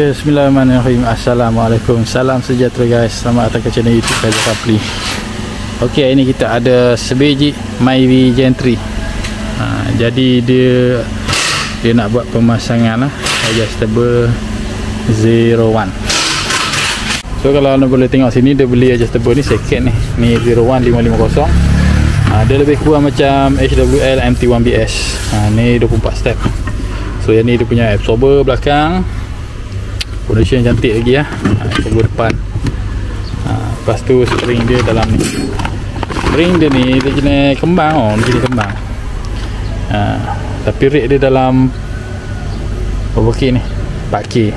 Okay, bismillahirrahmanirrahim. Assalamualaikum, salam sejahtera guys. Selamat datang ke channel YouTube Faizal Rapli. Okay, hari ni kita ada sebiji Myvi Gen 3. Jadi dia nak buat pemasangan lah, adjustable 01. So kalau anda boleh tengok sini, dia beli adjustable ni second ni 01550. Dia lebih kurang macam HWL MT1BS. Ni 24 step. So yang ni dia punya absorber belakang, condition cantik lagi lah. Absorber depan. Lepas tu spring dia dalam ni. Spring dia ni dia jenis kembang. Dia jenis kembang. Tapi rate dia dalam berapa K ni? 4K.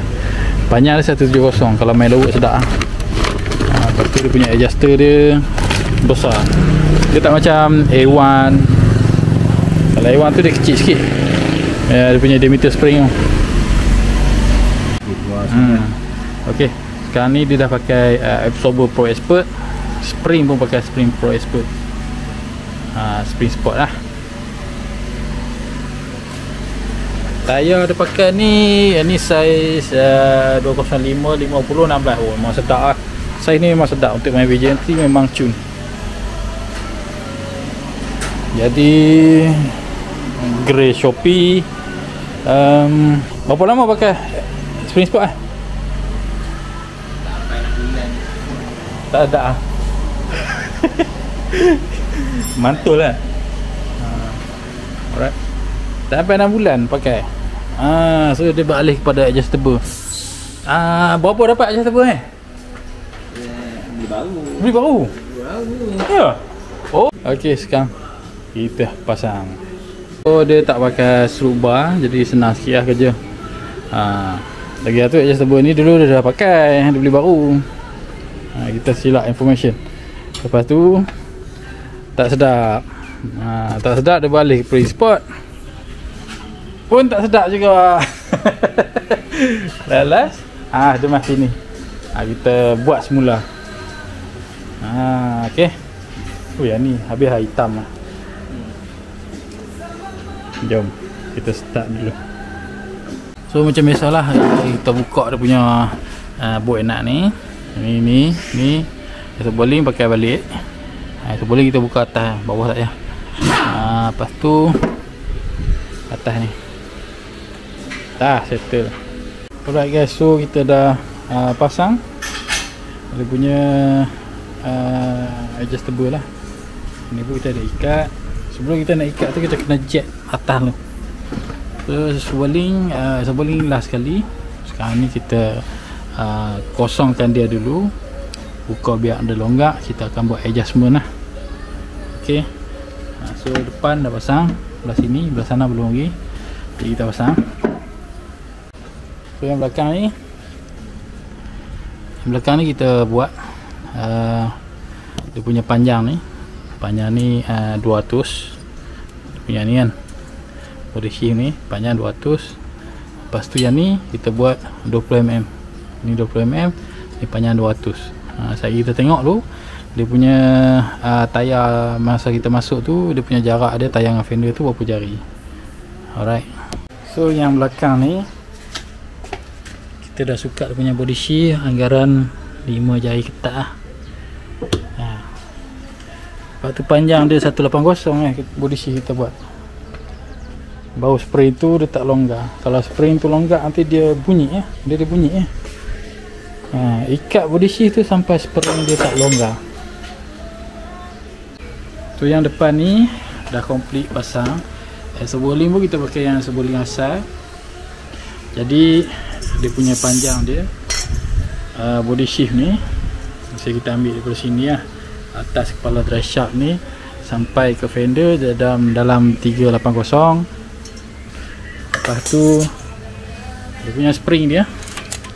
Panjang dia 170. Kalau main lower sedap lah. Lepas tu dia punya adjuster dia besar. Dia tak macam A1. Kalau A1 tu dia kecil sikit. Dia punya diameter spring tu. Ok, sekarang ni dia dah pakai absorber Pro Expert. Spring pun pakai spring Pro Expert. Spring Sport lah. Tayar dia pakai ni, ni saiz 205, 50, 16. Oh, memang sedap lah. Saiz ni memang sedap untuk main Gen 3, memang cun. Jadi grey Shopee. Berapa lama pakai Spring Sport lah? Tak ada lah. Mantul lah. Alright. Tak sampai 6 bulan pakai. So dia beralih kepada adjustable. Berapa dapat adjustable ni? Beli baru. Beli baru? Ya. Oh. Ok, sekarang kita pasang. So dia tak pakai stroke bar, jadi senang sikit lah kerja. Lagi satu adjustable ni dulu dia dah pakai, dia beli baru. Kita silap information. Lepas tu tak sedap. Tak sedap dia balik Spring Sport. Pun tak sedap juga. Last dia masih ni. Kita buat semula. Okey. Yang ni habis hitam lah. Jom kita start dulu. So macam biasalah, kita buka dia punya bolt enak ni. Ni bowling pakai balik. Bowling kita buka atas, bawah tak ya. Lepas tu atas ni. Dah settle. Alright guys, so kita dah pasang dia punya adjustable lah. Ni pun kita ada ikat. Sebelum kita nak ikat tu kita kena jet atas tu. So bowling last sekali. Sekarang ni kita kosongkan dia dulu, buka biar ada longgak. Kita akan buat adjustment lah. Ok, so depan dah pasang, belah sini, belah sana belum lagi. Jadi kita pasang. So yang belakang ni kita buat dia punya panjang ni. Panjang ni 200. Dia punya ni kan, body shift ni panjang 200. Lepas tu yang ni kita buat 20mm. Ni 20mm, ni panjang 200. Saya kita tengok dulu dia punya tayar masa kita masuk tu, dia punya jarak dia tayar dengan fender tu berapa jari. Alright. So yang belakang ni kita dah sukat dia punya body shift, anggaran 5 jari ketat lah. Lepas tu panjang dia 180 body shift kita buat. Bau spring tu dia tak longgar. Kalau spring tu longgar nanti dia bunyi dia bunyi ikat body shift tu sampai spring dia tak longgar. Tu yang depan ni dah complete pasang. Bowling pun kita pakai yang bowling asal. Jadi dia punya panjang dia body shift ni, mesti kita ambil daripada sini lah, atas kepala drive shaft ni sampai ke fender dalam 380. Lepas tu dia punya spring dia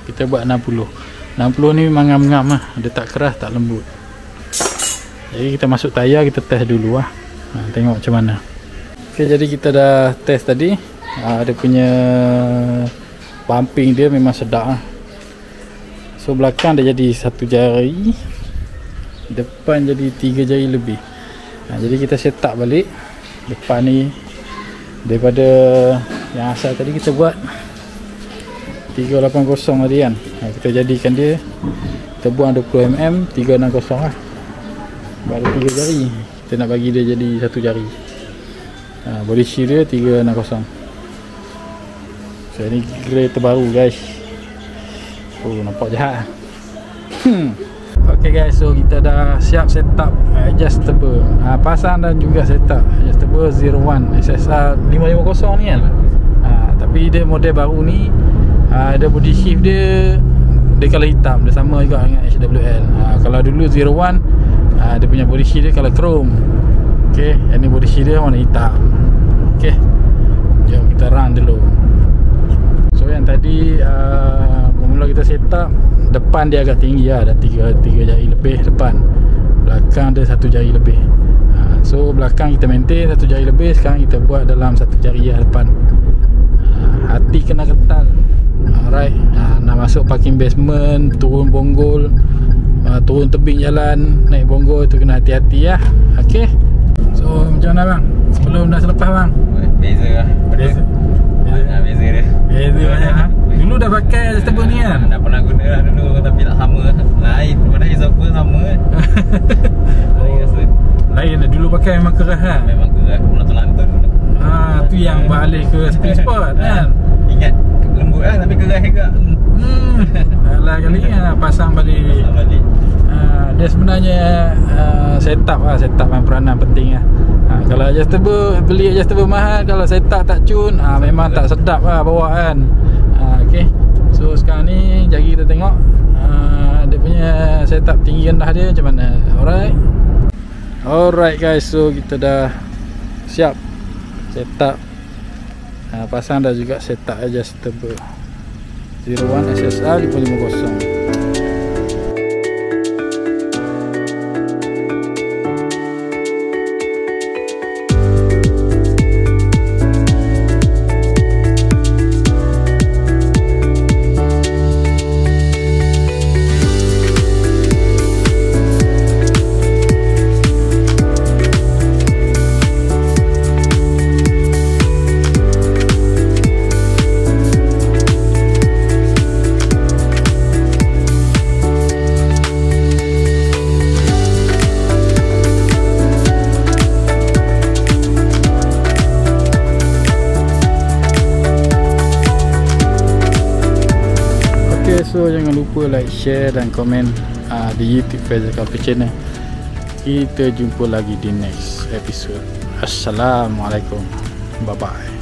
kita buat 60 ni memang ngam-ngam lah, dia tak keras tak lembut. Jadi kita masuk tayar, kita test dulu lah. Tengok macam mana. Ok, jadi kita dah test tadi. Dia punya pumping dia memang sedap lah. So belakang dia jadi 1 jari, depan jadi 3 jari lebih. Jadi kita set up balik depan ni. Daripada yang asal tadi kita buat 380 tadi kan. Kita jadikan dia, kita buang 20mm 360 lah. Baru 3 jari. Kita nak bagi dia jadi 1 jari. Body shield dia 360. So ni grey terbaru guys. Oh nampak jahat. Okay guys, so kita dah siap setup adjustable, pasang dan juga setup adjustable 01 SSR 550 ni kan. Tapi dia model baru ni, ada body shift dia color hitam, dia sama juga dengan HWL. Kalau dulu 01 dia punya body shift dia color chrome. Okay, ini body shift dia warna hitam. Okay, jom kita run dulu. So yang tadi mula kita setup, depan dia agak tinggi lah, ada 3 jari lebih depan, belakang dia 1 jari lebih. So belakang kita maintain 1 jari lebih, sekarang kita buat dalam 1 jari lah depan. Hati kena ketal. Alright, nak masuk parking basement, turun bonggol, turun tebing jalan, naik bonggol tu kena hati-hati lah. Okay, so macam mana bang? Sebelum dah selepas bang? Beza lah. Beza dia. Beza banyak ha? Dulu dah pakai adjustable ni kan? Dah pernah guna lah dulu, tapi tak sama. Lain daripada Isopper sama. Lain lah, dulu pakai memang keras kan? Memang keras, lantun dulu. Tu yang beralih ke spring sport kan? Ingat lembut lah tapi keras juga. Alah kali pasang balik. Dia sebenarnya setup lah, setup yang peranan penting lah. Kalau adjustable, beli adjustable mahal, kalau setup tak cun, memang tak sedap lah bawa kan. Okay, so sekarang ni jari kita tengok dia punya setup tinggi rendah dia macam mana. Alright guys, so kita dah siap setup, pasang dah juga setup adjustable 01 SSR 550. So jangan lupa like, share dan komen di YouTube Faizal Kapli Channel. Kita jumpa lagi di next episode. Assalamualaikum. Bye bye.